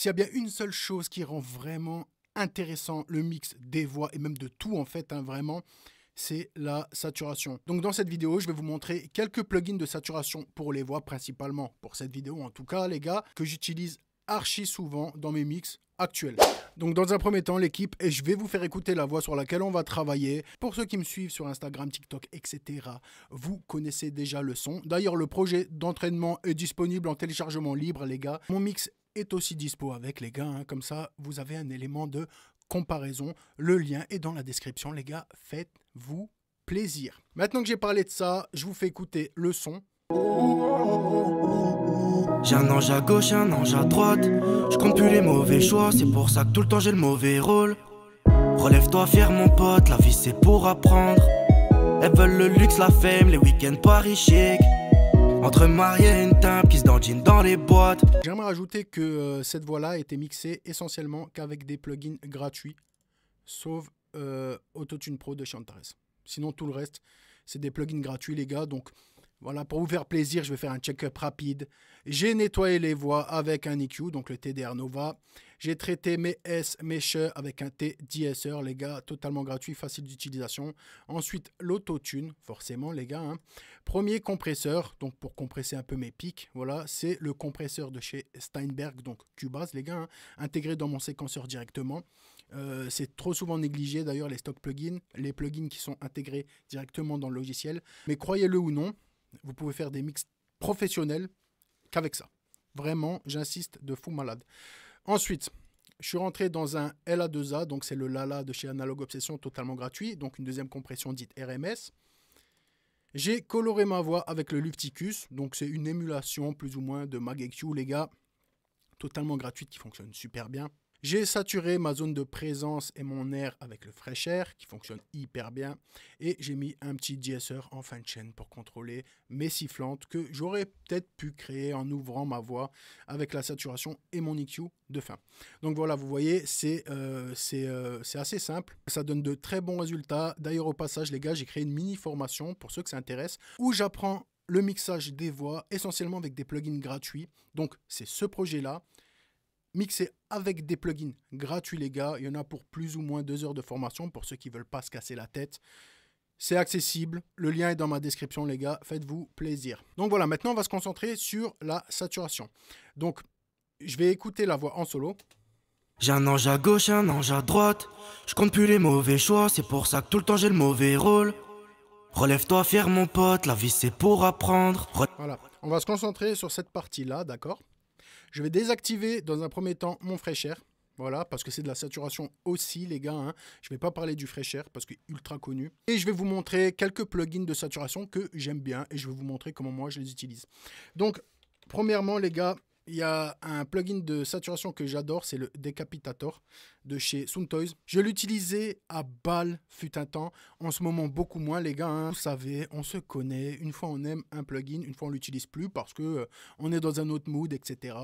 S'il y a bien une seule chose qui rend vraiment intéressant le mix des voix et même de tout en fait, hein, vraiment, c'est la saturation. Donc dans cette vidéo, je vais vous montrer quelques plugins de saturation pour les voix, principalement pour cette vidéo en tout cas les gars, que j'utilise archi souvent dans mes mix actuels. Donc dans un premier temps l'équipe, et je vais vous faire écouter la voix sur laquelle on va travailler. Pour ceux qui me suivent sur Instagram, TikTok, etc. Vous connaissez déjà le son. D'ailleurs le projet d'entraînement est disponible en téléchargement libre les gars. Mon mix est aussi dispo avec les gars, hein. Comme ça vous avez un élément de comparaison. Le lien est dans la description les gars, faites-vous plaisir. Maintenant que j'ai parlé de ça, je vous fais écouter le son. J'ai un ange à gauche, un ange à droite. Je compte plus les mauvais choix, c'est pour ça que tout le temps j'ai le mauvais rôle. Relève-toi fier mon pote, la vie c'est pour apprendre. Elles veulent le luxe, la fame, les week-ends Paris chic. Entre mariés et une teinte qui se dandine dans les boîtes. J'aimerais rajouter que cette voix-là a été mixée essentiellement qu'avec des plugins gratuits, sauf Autotune Pro de Chantares. Sinon tout le reste, c'est des plugins gratuits les gars, donc voilà, pour vous faire plaisir, je vais faire un check-up rapide. J'ai nettoyé les voix avec un EQ, donc le TDR Nova. J'ai traité mes S, mes che avec un T-DSR, les gars, totalement gratuit, facile d'utilisation. Ensuite, l'autotune, forcément, les gars, hein. Premier compresseur, donc pour compresser un peu mes pics, voilà, c'est le compresseur de chez Steinberg, donc Cubase, les gars, hein, intégré dans mon séquenceur directement. C'est trop souvent négligé, d'ailleurs, les stock plugins, les plugins qui sont intégrés directement dans le logiciel. Mais croyez-le ou non, vous pouvez faire des mix professionnels qu'avec ça. Vraiment, j'insiste de fou malade. Ensuite, je suis rentré dans un LA2A, donc c'est le Lala de chez Analog Obsession, totalement gratuit, donc une deuxième compression dite RMS. J'ai coloré ma voix avec le Lufticus, donc c'est une émulation plus ou moins de Mag EQ, les gars, totalement gratuite qui fonctionne super bien. J'ai saturé ma zone de présence et mon air avec le Fresh Air qui fonctionne hyper bien. Et j'ai mis un petit DSR en fin de chaîne pour contrôler mes sifflantes que j'aurais peut-être pu créer en ouvrant ma voix avec la saturation et mon EQ de fin. Donc voilà, vous voyez, c'est assez simple. Ça donne de très bons résultats. D'ailleurs, au passage, les gars, j'ai créé une mini formation pour ceux que ça intéresse où j'apprends le mixage des voix essentiellement avec des plugins gratuits. Donc c'est ce projet-là. Mixé avec des plugins gratuits les gars, il y en a pour plus ou moins 2 heures de formation pour ceux qui ne veulent pas se casser la tête. C'est accessible, le lien est dans ma description les gars, faites-vous plaisir. Donc voilà, maintenant on va se concentrer sur la saturation. Donc je vais écouter la voix en solo. J'ai un ange à gauche, un ange à droite. Je compte plus les mauvais choix, c'est pour ça que tout le temps j'ai le mauvais rôle. Relève-toi fier mon pote, la vie c'est pour apprendre. Voilà, on va se concentrer sur cette partie-là, d'accord ? Je vais désactiver dans un premier temps mon Fresh Air. Voilà, parce que c'est de la saturation aussi, les gars, hein. Je ne vais pas parler du Fresh Air parce qu'il est ultra connu. Et je vais vous montrer quelques plugins de saturation que j'aime bien et je vais vous montrer comment moi je les utilise. Donc, premièrement, les gars, il y a un plugin de saturation que j'adore, c'est le Decapitator de chez Soundtoys. Je l'utilisais à balle fut un temps, en ce moment beaucoup moins les gars, hein. Vous savez, on se connaît, une fois on aime un plugin, une fois on l'utilise plus parce que on est dans un autre mood, etc.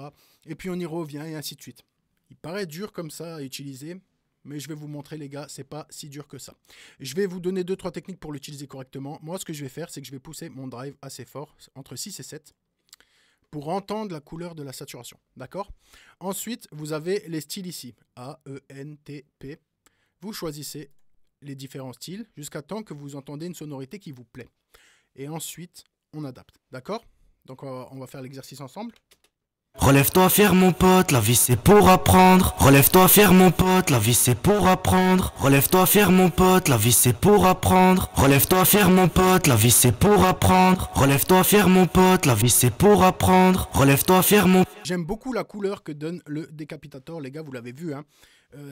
Et puis on y revient et ainsi de suite. Il paraît dur comme ça à utiliser, mais je vais vous montrer les gars, c'est pas si dur que ça. Je vais vous donner 2-3 techniques pour l'utiliser correctement. Moi ce que je vais faire, c'est que je vais pousser mon drive assez fort, entre 6 et 7. Pour entendre la couleur de la saturation, d'accord? Ensuite, vous avez les styles ici, A, E, N, T, P. Vous choisissez les différents styles jusqu'à temps que vous entendez une sonorité qui vous plaît. Et ensuite, on adapte, d'accord? Donc, on va faire l'exercice ensemble. Relève-toi fier mon pote, la vie c'est pour apprendre. Relève-toi fier mon pote, la vie c'est pour apprendre. Relève-toi fier mon pote, la vie c'est pour apprendre. Relève-toi fier mon pote, la vie c'est pour apprendre. Relève-toi fier mon pote, la vie c'est pour apprendre. Relève-toi fier mon... J'aime beaucoup la couleur que donne le Decapitator, les gars, vous l'avez vu, hein.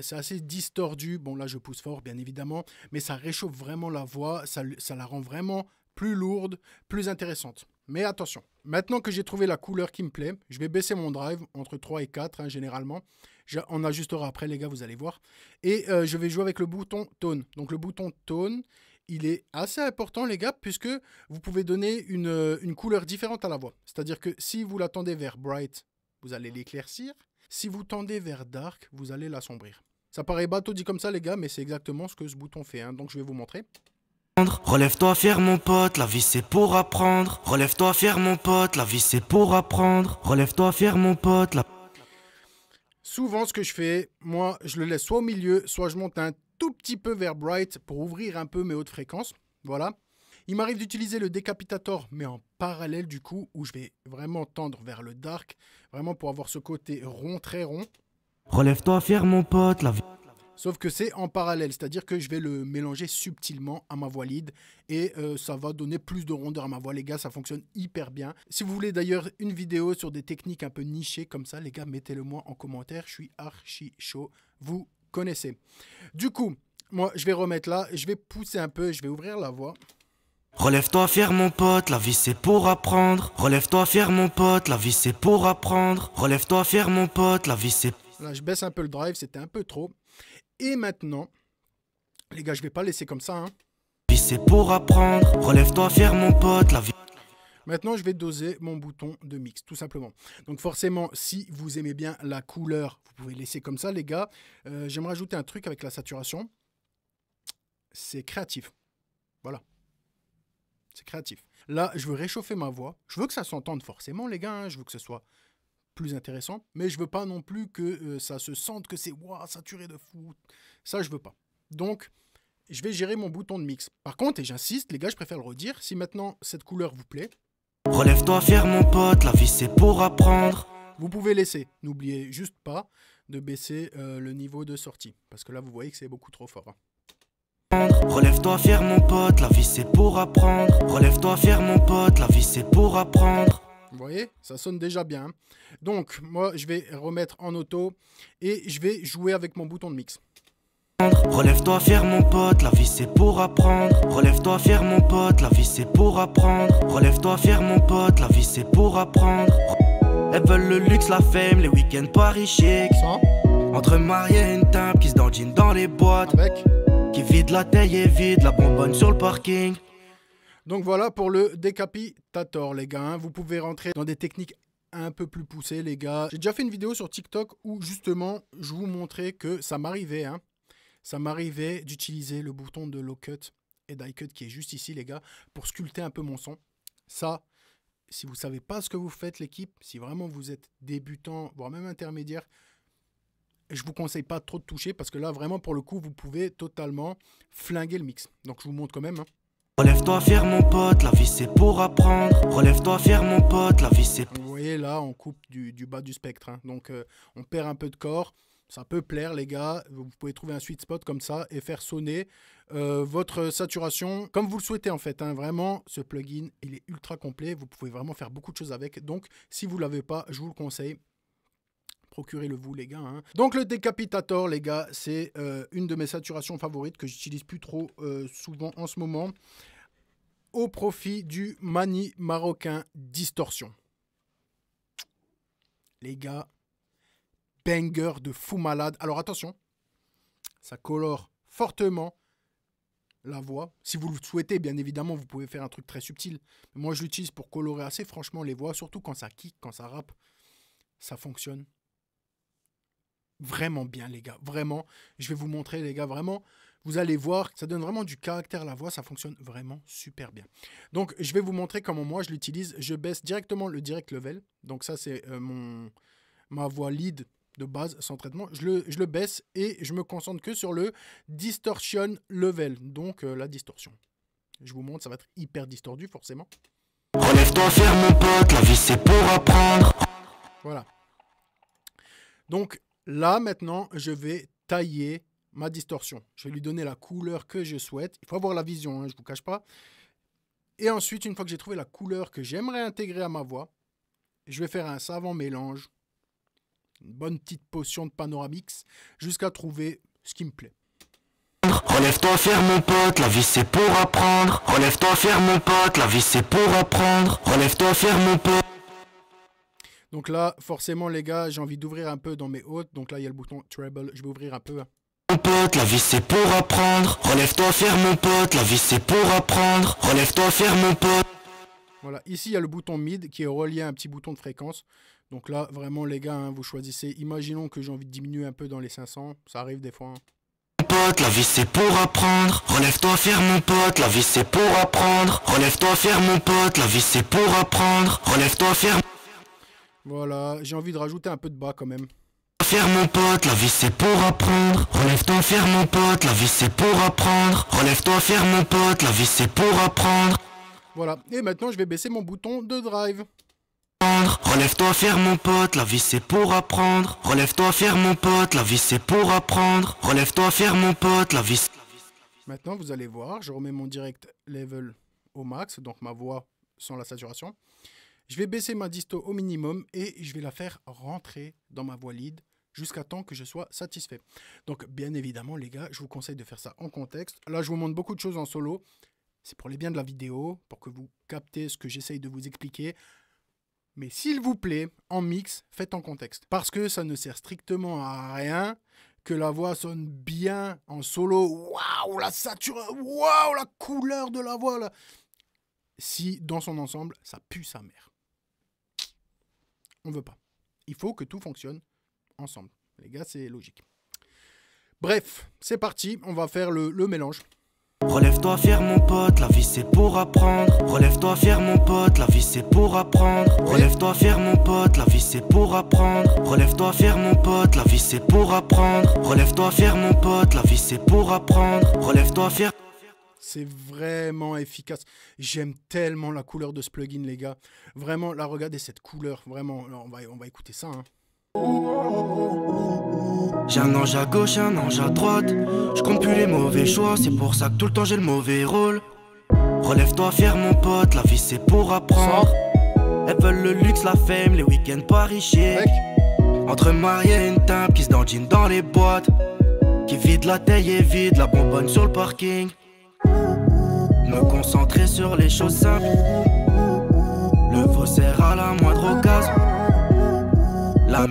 C'est assez distordu, bon là je pousse fort bien évidemment, mais ça réchauffe vraiment la voix, ça la rend vraiment plus lourde, plus intéressante. Mais attention, maintenant que j'ai trouvé la couleur qui me plaît, je vais baisser mon drive entre 3 et 4 hein, généralement. On ajustera après les gars, vous allez voir. Et je vais jouer avec le bouton Tone. Donc le bouton Tone, il est assez important les gars, puisque vous pouvez donner une couleur différente à la voix. C'est-à-dire que si vous la tendez vers Bright, vous allez l'éclaircir. Si vous tendez vers Dark, vous allez l'assombrir. Ça paraît bateau dit comme ça les gars, mais c'est exactement ce que ce bouton fait. Hein. Donc je vais vous montrer. Relève-toi fier mon pote, la vie c'est pour apprendre. Relève-toi fier mon pote, la vie c'est pour apprendre. Relève-toi fier mon pote, la... Souvent, ce que je fais, moi, je le laisse soit au milieu, soit je monte un tout petit peu vers bright pour ouvrir un peu mes hautes fréquences. Voilà. Il m'arrive d'utiliser le décapitator, mais en parallèle du coup, où je vais vraiment tendre vers le dark, vraiment pour avoir ce côté rond, très rond. Relève-toi fier mon pote, la vie. Sauf que c'est en parallèle, c'est-à-dire que je vais le mélanger subtilement à ma voix lead et ça va donner plus de rondeur à ma voix, les gars, ça fonctionne hyper bien. Si vous voulez d'ailleurs une vidéo sur des techniques un peu nichées comme ça, les gars, mettez-le moi en commentaire, je suis archi chaud, vous connaissez. Du coup, moi, je vais remettre là, je vais pousser un peu, je vais ouvrir la voix. Relève-toi fier mon pote, la vie c'est pour apprendre. Relève-toi fier mon pote, la vie c'est pour apprendre. Relève-toi fier mon pote, la vie c'est... Là, je baisse un peu le drive, c'était un peu trop. Et maintenant, les gars, je vais pas laisser comme ça. Hein. La vie c'est pour apprendre. Relève-toi fier mon pote, la vie... Maintenant, je vais doser mon bouton de mix, tout simplement. Donc forcément, si vous aimez bien la couleur, vous pouvez laisser comme ça, les gars. J'aimerais ajouter un truc avec la saturation. C'est créatif. Voilà. C'est créatif. Là, je veux réchauffer ma voix. Je veux que ça s'entende forcément, les gars. Hein. Je veux que ce soit plus intéressant. Mais je veux pas non plus que ça se sente que c'est wow, saturé de fou. Ça, je veux pas. Donc, je vais gérer mon bouton de mix. Par contre, et j'insiste, les gars, je préfère le redire. Si maintenant, cette couleur vous plaît... Relève-toi fier mon pote, la vie c'est pour apprendre. Vous pouvez laisser. N'oubliez juste pas de baisser le niveau de sortie. Parce que là, vous voyez que c'est beaucoup trop fort. Hein. Relève-toi fier mon pote, la vie c'est pour apprendre. Relève-toi fier mon pote, la vie c'est pour apprendre. Vous voyez, ça sonne déjà bien. Donc, moi, je vais remettre en auto et je vais jouer avec mon bouton de mix. Relève-toi fier mon pote, la vie c'est pour apprendre. Relève-toi fier mon pote, la vie c'est pour apprendre. Relève-toi fier mon pote, la vie c'est pour apprendre. Elles veulent le luxe, la fame, les week-ends Paris chic. Ça. Entre mariés et une teinte qui se dandine dans les boîtes. Avec. Qui vide la taille et vide la bonbonne sur le parking. Donc voilà pour le décapitator, les gars. Hein. Vous pouvez rentrer dans des techniques un peu plus poussées, les gars. J'ai déjà fait une vidéo sur TikTok où justement, je vous montrais que ça m'arrivait. Hein. Ça m'arrivait d'utiliser le bouton de low cut et die cut qui est juste ici, les gars, pour sculpter un peu mon son. Ça, si vous ne savez pas ce que vous faites, l'équipe, si vraiment vous êtes débutant, voire même intermédiaire, je vous conseille pas trop de toucher parce que là, vraiment, pour le coup, vous pouvez totalement flinguer le mix. Donc, je vous montre quand même. Hein. Relève-toi fier mon pote, la vie c'est pour apprendre. Relève-toi fier mon pote, la vie c'est... Vous voyez, là, on coupe du bas du spectre. Hein. Donc, on perd un peu de corps. Ça peut plaire, les gars. Vous pouvez trouver un sweet spot comme ça et faire sonner votre saturation comme vous le souhaitez, en fait. Hein. Vraiment, ce plugin, il est ultra complet. Vous pouvez vraiment faire beaucoup de choses avec. Donc, si vous ne l'avez pas, je vous le conseille. Procurez-le vous, les gars. Hein. Donc, le décapitator, les gars, c'est une de mes saturations favorites que j'utilise plus trop souvent en ce moment. Au profit du Mani Marocain Distorsion. Les gars, banger de fou malade. Alors, attention, ça colore fortement la voix. Si vous le souhaitez, bien évidemment, vous pouvez faire un truc très subtil. Mais moi, je l'utilise pour colorer assez franchement les voix, surtout quand ça kick, quand ça rappe. Ça fonctionne vraiment bien, les gars. Vraiment, je vais vous montrer, les gars, vraiment. Vous allez voir, ça donne vraiment du caractère à la voix. Ça fonctionne vraiment super bien. Donc, je vais vous montrer comment moi, je l'utilise. Je baisse directement le direct level. Donc, ça, c'est ma voix lead de base, sans traitement. Je le baisse et je me concentre que sur le distortion level. Donc, la distorsion. Je vous montre, ça va être hyper distordu, forcément. Relève-toi fier mon pote, la vie c'est pour apprendre. Voilà. Donc, là, maintenant, je vais tailler ma distorsion. Je vais lui donner la couleur que je souhaite. Il faut avoir la vision, hein, je ne vous cache pas. Et ensuite, une fois que j'ai trouvé la couleur que j'aimerais intégrer à ma voix, je vais faire un savant mélange, une bonne petite potion de Panoramix, jusqu'à trouver ce qui me plaît. Relève-toi fier mon pote, la vie c'est pour apprendre. Relève-toi fier mon pote, la vie c'est pour apprendre. Relève-toi fier mon pote. Donc là, forcément, les gars, j'ai envie d'ouvrir un peu dans mes hautes. Donc là, il y a le bouton treble. Je vais ouvrir un peu. Hein. Mon pote, la vie c'est pour apprendre. Relève-toi fier mon pote, la vie c'est pour apprendre. Relève-toi fier mon pote. Voilà, ici, il y a le bouton mid qui est relié à un petit bouton de fréquence. Donc là, vraiment, les gars, hein, vous choisissez. Imaginons que j'ai envie de diminuer un peu dans les 500. Ça arrive des fois. Hein. Mon pote, la vie c'est pour apprendre. Relève-toi fier mon pote, la vie c'est pour apprendre. Relève-toi fier mon pote, la vie c'est pour apprendre. Relève-toi fier. Voilà, j'ai envie de rajouter un peu de bas quand même. fier mon pote, la vie c'est pour apprendre. Relève-toi fier mon pote, la vie c'est pour apprendre. Relève-toi fier mon pote, la vie c'est pour apprendre. Voilà, et maintenant je vais baisser mon bouton de drive. Relève-toi fier mon pote, la vie c'est pour apprendre. Relève-toi fier mon pote, la vie c'est pour apprendre. Relève-toi fier mon pote, la vie. Maintenant vous allez voir, je remets mon direct level au max, donc ma voix sans la saturation. Je vais baisser ma disto au minimum et je vais la faire rentrer dans ma voix lead jusqu'à temps que je sois satisfait. Donc bien évidemment les gars, je vous conseille de faire ça en contexte. Là je vous montre beaucoup de choses en solo. C'est pour les biens de la vidéo, pour que vous captez ce que j'essaye de vous expliquer. Mais s'il vous plaît, en mix, faites en contexte. Parce que ça ne sert strictement à rien que la voix sonne bien en solo. Waouh, la saturation, waouh, la couleur de la voix là. Si dans son ensemble, ça pue sa mère. On veut pas. Il faut que tout fonctionne ensemble. Les gars, c'est logique. Bref, c'est parti. On va faire le mélange. Relève-toi fier mon pote, la vie c'est pour apprendre. Relève-toi fier mon pote, la vie c'est pour apprendre. Relève-toi fier mon pote, la vie c'est pour apprendre. Relève-toi fier mon pote, la vie c'est pour apprendre. Relève-toi fier mon pote, la vie c'est pour apprendre. Relève-toi fier. C'est vraiment efficace. J'aime tellement la couleur de ce plugin, les gars. Vraiment, là, regardez cette couleur. Vraiment, là, on va écouter ça. Hein. J'ai un ange à gauche, un ange à droite. Je compte plus les mauvais choix, c'est pour ça que tout le temps j'ai le mauvais rôle. Relève-toi fier mon pote, la vie c'est pour apprendre. Elles veulent le luxe, la fame, les week-ends Paris chic. Entre mariés et une teinte qui se dandine dans les boîtes. Qui vide la taille et vide la bonbonne sur le parking. Me concentrer sur les choses simples. Le faussaire à la moindre occasion. La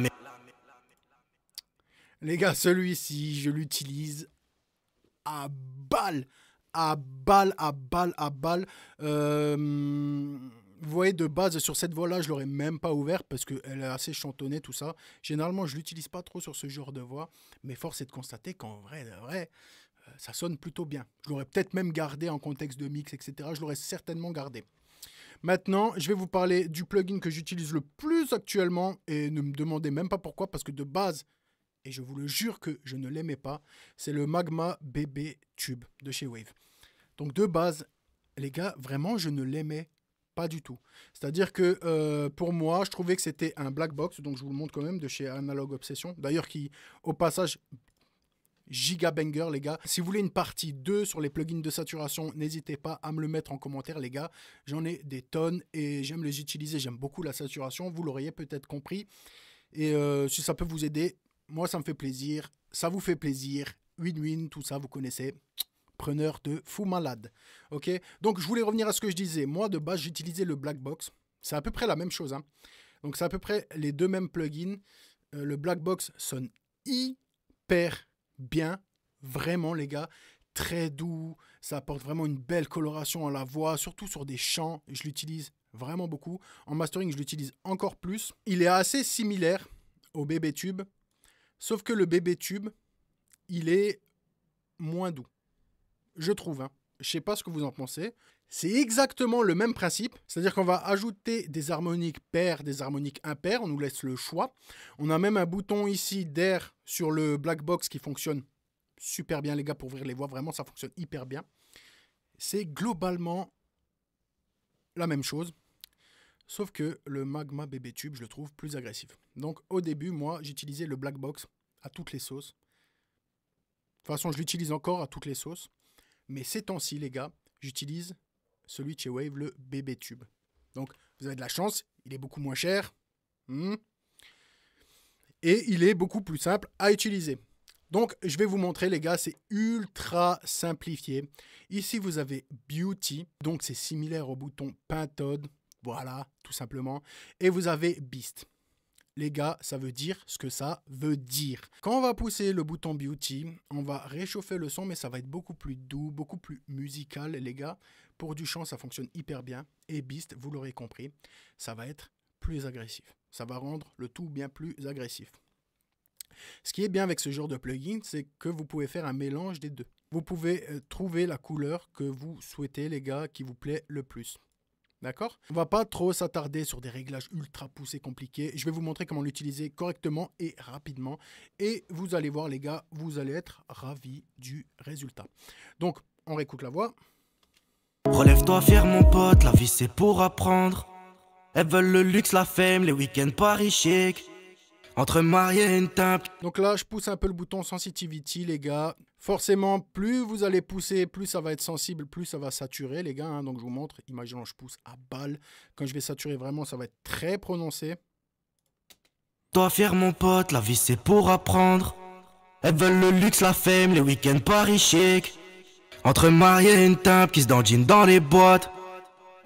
Les gars, celui-ci, je l'utilise à balle. À balle, à balle, à balle. Vous voyez, de base, sur cette voix-là, je ne l'aurais même pas ouvert parce qu'elle est assez chantonnée, tout ça. Généralement, je ne l'utilise pas trop sur ce genre de voix. Mais force est de constater qu'en vrai, ça sonne plutôt bien. Je l'aurais peut-être même gardé en contexte de mix, etc. Je l'aurais certainement gardé. Maintenant, je vais vous parler du plugin que j'utilise le plus actuellement. Et ne me demandez même pas pourquoi, parce que de base... et je vous le jure que je ne l'aimais pas, c'est le Magma BB Tube de chez Wave. Donc de base, les gars, vraiment, je ne l'aimais pas du tout. C'est-à-dire que pour moi, je trouvais que c'était un black box, donc je vous le montre quand même, de chez Analog Obsession. D'ailleurs, qui, au passage, giga banger, les gars. Si vous voulez une partie 2 sur les plugins de saturation, n'hésitez pas à me le mettre en commentaire, les gars. J'en ai des tonnes et j'aime les utiliser. J'aime beaucoup la saturation, vous l'auriez peut-être compris. Et si ça peut vous aider... moi, ça me fait plaisir. Ça vous fait plaisir. Win-win, tout ça, vous connaissez. Preneur de fou malade. Ok. Donc, je voulais revenir à ce que je disais. Moi, de base, j'utilisais le Black Box. C'est à peu près la même chose. Hein. Donc, c'est à peu près les deux mêmes plugins. Le Black Box sonne hyper bien. Vraiment, les gars. Très doux. Ça apporte vraiment une belle coloration à la voix. Surtout sur des chants. Je l'utilise vraiment beaucoup. En mastering, je l'utilise encore plus. Il est assez similaire au BB Tube. Sauf que le BB Tube, il est moins doux. Je trouve. Hein. Je ne sais pas ce que vous en pensez. C'est exactement le même principe. C'est-à-dire qu'on va ajouter des harmoniques paires, des harmoniques impaires. On nous laisse le choix. On a même un bouton ici d'air sur le Black Box qui fonctionne super bien, les gars, pour ouvrir les voix. Vraiment, ça fonctionne hyper bien. C'est globalement la même chose. Sauf que le Magma BB Tube, je le trouve plus agressif. Donc au début, moi, j'utilisais le Black Box à toutes les sauces. De toute façon, je l'utilise encore à toutes les sauces. Mais ces temps-ci, les gars, j'utilise celui de chez Wave, le BB Tube. Donc vous avez de la chance, il est beaucoup moins cher. Et il est beaucoup plus simple à utiliser. Donc je vais vous montrer, les gars, c'est ultra simplifié. Ici, vous avez Beauty. Donc c'est similaire au bouton Pentode. Voilà, tout simplement. Et vous avez Beast. Les gars, ça veut dire ce que ça veut dire. Quand on va pousser le bouton Beauty, on va réchauffer le son, mais ça va être beaucoup plus doux, beaucoup plus musical, les gars. Pour du chant, ça fonctionne hyper bien. Et Beast, vous l'aurez compris, ça va être plus agressif. Ça va rendre le tout bien plus agressif. Ce qui est bien avec ce genre de plugin, c'est que vous pouvez faire un mélange des deux. Vous pouvez trouver la couleur que vous souhaitez, les gars, qui vous plaît le plus. D'accord? On va pas trop s'attarder sur des réglages ultra poussés, compliqués. Je vais vous montrer comment l'utiliser correctement et rapidement. Et vous allez voir les gars, vous allez être ravis du résultat. Donc, on réécoute la voix. Relève-toi fier mon pote, la vie c'est pour apprendre. Elles veulent le luxe, la fame, les week-ends Paris chic. Entre mariés et une teinte. Donc là, je pousse un peu le bouton sensitivity, les gars. Forcément, plus vous allez pousser, plus ça va être sensible, plus ça va saturer, les gars. Donc je vous montre, imaginons je pousse à balle. Quand je vais saturer vraiment, ça va être très prononcé. Toi fier mon pote, la vie c'est pour apprendre. Elles veulent le luxe, la fame, les week-ends Paris chic. Entre mariés et une teinte qui se dandine dans les boîtes.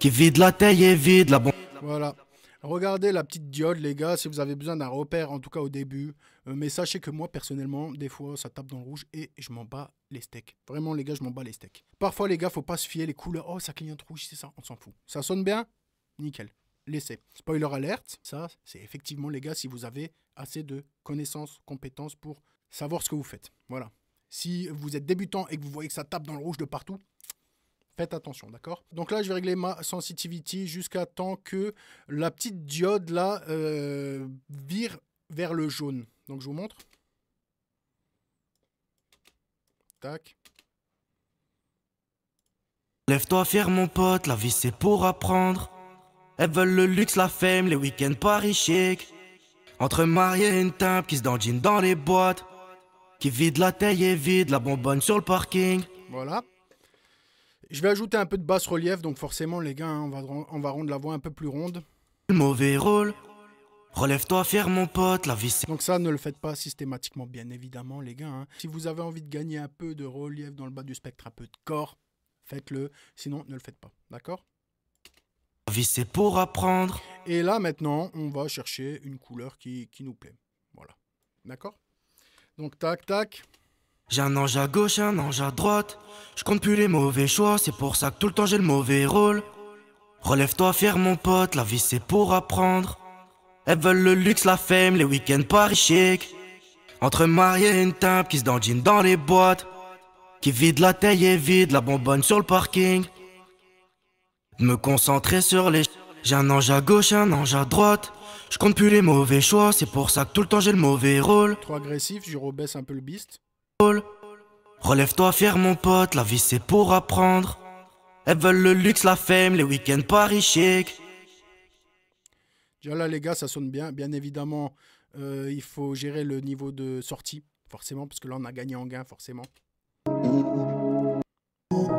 Qui vide la taille et vide la bombe. Voilà. Regardez la petite diode, les gars, si vous avez besoin d'un repère, en tout cas au début. Mais sachez que moi, personnellement, des fois, ça tape dans le rouge et je m'en bats les steaks. Vraiment, les gars, je m'en bats les steaks. Parfois, les gars, faut pas se fier les couleurs. Oh, ça clignote rouge, c'est ça, on s'en fout. Ça sonne bien? Nickel. Laissez. Spoiler alert, ça, c'est effectivement, les gars, si vous avez assez de connaissances, compétences pour savoir ce que vous faites. Voilà. Si vous êtes débutant et que vous voyez que ça tape dans le rouge de partout, faites attention, d'accord? Donc là, je vais régler ma sensitivity jusqu'à temps que la petite diode là vire vers le jaune. Donc je vous montre. Tac. Lève-toi fier mon pote, la vie c'est pour apprendre. Elles veulent le luxe, la fame, les week-ends Paris chic. Entre mariés et une teinte qui se dandine dans les boîtes. Qui vide la taille et vide la bonbonne sur le parking. Voilà. Je vais ajouter un peu de basse relief, donc forcément les gars, hein, on va rendre la voix un peu plus ronde. Mauvais rôle. Relève-toi fier mon pote, la vie c'est... Donc ça, ne le faites pas systématiquement, bien évidemment les gars. Hein. Si vous avez envie de gagner un peu de relief dans le bas du spectre, un peu de corps, faites-le. Sinon, ne le faites pas, d'accord? La vie c'est pour apprendre. Et là maintenant, on va chercher une couleur qui nous plaît. Voilà, d'accord? Donc tac, tac. J'ai un ange à gauche, un ange à droite. Je compte plus les mauvais choix, c'est pour ça que tout le temps j'ai le mauvais rôle. Relève-toi fier mon pote, la vie c'est pour apprendre. Elles veulent le luxe, la fame, les week-ends Paris chic. Entre mariés et une teinte qui se dandine dans les boîtes. Qui vide la taille et vide la bonbonne sur le parking. Me concentrer sur les... J'ai un ange à gauche, un ange à droite. Je compte plus les mauvais choix, c'est pour ça que tout le temps j'ai le mauvais rôle. Trop agressif, je rebaisse un peu le beast. Relève-toi fier mon pote, la vie c'est pour apprendre. Elles veulent le luxe, la fame, les week-ends Paris chic. Déjà là les gars, ça sonne bien. Bien évidemment, il faut gérer le niveau de sortie, forcément, parce que là on a gagné en gain, forcément.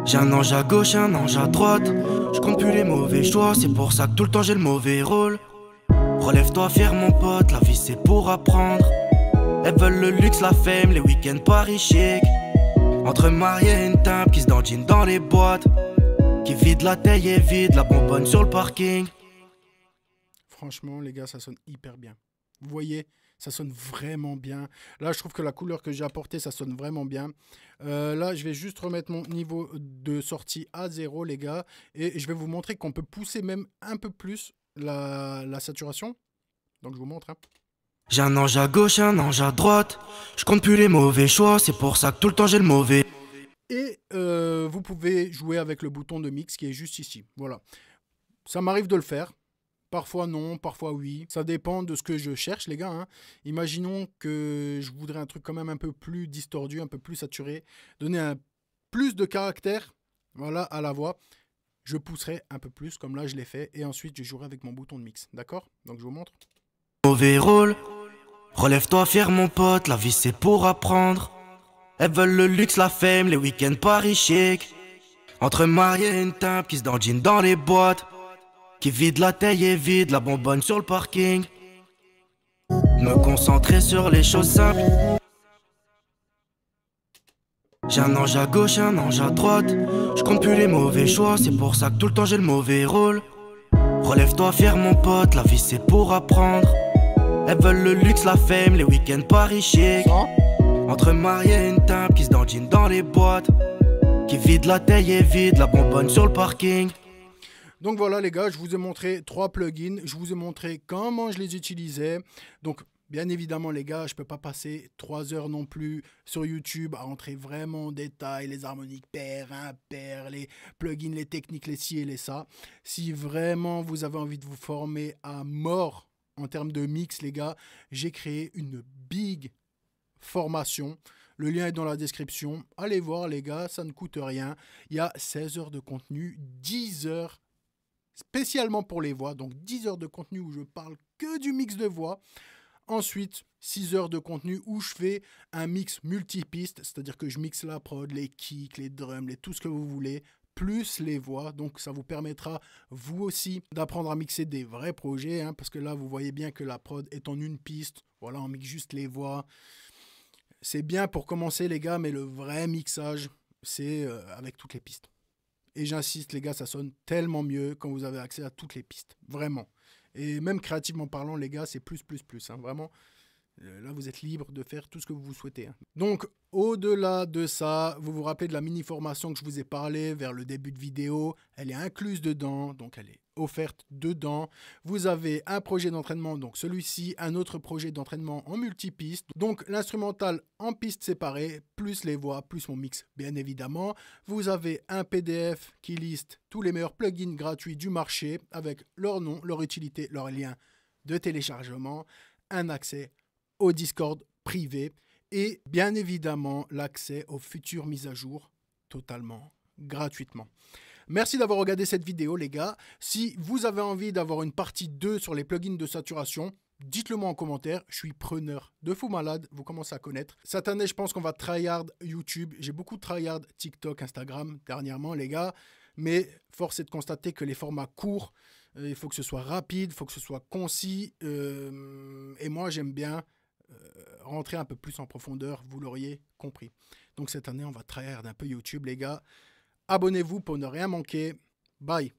J'ai un ange à gauche, un ange à droite. Je compte plus les mauvais choix, c'est pour ça que tout le temps j'ai le mauvais rôle. Relève-toi fier mon pote, la vie c'est pour apprendre. Elles veulent le luxe, la fame, les week-ends Paris chic. Entre mariés et une teinte qui se dandine dans les boîtes. Qui vide la taille et vide la bonbonne sur le parking. Franchement les gars, ça sonne hyper bien. Vous voyez, ça sonne vraiment bien. Là, je trouve que la couleur que j'ai apportée, ça sonne vraiment bien. Là, je vais juste remettre mon niveau de sortie à 0, les gars. Et je vais vous montrer qu'on peut pousser même un peu plus la saturation. Donc, je vous montre. Hein. J'ai un ange à gauche, un ange à droite. Je compte plus les mauvais choix, c'est pour ça que tout le temps j'ai le mauvais. Et vous pouvez jouer avec le bouton de mix qui est juste ici. Voilà. Ça m'arrive de le faire. Parfois non, parfois oui. Ça dépend de ce que je cherche, les gars. Hein. Imaginons que je voudrais un truc quand même un peu plus distordu, un peu plus saturé. Donner plus de caractère, voilà, à la voix. Je pousserai un peu plus, comme là je l'ai fait. Et ensuite, je jouerai avec mon bouton de mix. D'accord? Donc, je vous montre. Mauvais rôle. Relève-toi fier mon pote, la vie c'est pour apprendre. Elles veulent le luxe, la fame, les week-ends Paris chic. Entre mariés et une teinte qui se dandine dans les boîtes. Qui vide la taille et vide la bonbonne sur le parking. Me concentrer sur les choses simples. J'ai un ange à gauche, un ange à droite. Je compte plus les mauvais choix, c'est pour ça que tout le temps j'ai le mauvais rôle. Relève-toi fier mon pote, la vie c'est pour apprendre. Elles veulent le luxe, la fame, les week-ends Paris chic. Entre mariés et une teinte qui se dandine dans les boîtes. Qui vide la taille et vide la bonbonne sur le parking. Donc voilà les gars, je vous ai montré 3 plugins, je vous ai montré comment je les utilisais. Donc Bien évidemment, les gars, je ne peux pas passer 3 heures non plus sur YouTube à entrer vraiment en détail, les harmoniques paires, impaires, les plugins, les techniques, les ci et les ça. Si vraiment vous avez envie de vous former à mort en termes de mix, les gars, j'ai créé une big formation. Le lien est dans la description. Allez voir, les gars, ça ne coûte rien. Il y a 16 heures de contenu, 10 heures spécialement pour les voix. Donc 10 heures de contenu où je parle que du mix de voix. Ensuite, 6 heures de contenu où je fais un mix multipiste, c'est-à-dire que je mixe la prod, les kicks, les drums, tout ce que vous voulez, plus les voix. Donc ça vous permettra, vous aussi, d'apprendre à mixer des vrais projets, hein, parce que là, vous voyez bien que la prod est en une piste. Voilà, on mixe juste les voix. C'est bien pour commencer, les gars, mais le vrai mixage, c'est avec toutes les pistes. Et j'insiste, les gars, ça sonne tellement mieux quand vous avez accès à toutes les pistes. Vraiment. Et même créativement parlant, les gars, c'est plus. Hein, vraiment, là, vous êtes libre de faire tout ce que vous souhaitez. Hein. Donc, au-delà de ça, vous vous rappelez de la mini-formation que je vous ai parlé vers le début de vidéo. Elle est incluse dedans, donc elle est offerte dedans. Vous avez un projet d'entraînement, donc celui-ci, un autre projet d'entraînement en multipiste. Donc, l'instrumental en piste séparée, plus les voix, plus mon mix, bien évidemment. Vous avez un PDF qui liste tous les meilleurs plugins gratuits du marché avec leur nom, leur utilité, leur lien de téléchargement, un accès au Discord privé et bien évidemment l'accès aux futures mises à jour totalement gratuitement. Merci d'avoir regardé cette vidéo, les gars. Si vous avez envie d'avoir une partie 2 sur les plugins de saturation, dites-le moi en commentaire. Je suis preneur de fou malade, vous commencez à connaître. Cette année, je pense qu'on va tryhard YouTube. J'ai beaucoup tryhard TikTok, Instagram dernièrement, les gars. Mais force est de constater que les formats courts, il faut que ce soit rapide, il faut que ce soit concis. Et moi, j'aime bien rentrer un peu plus en profondeur, vous l'auriez compris. Donc cette année, on va tryhard un peu YouTube, les gars. Abonnez-vous pour ne rien manquer. Bye.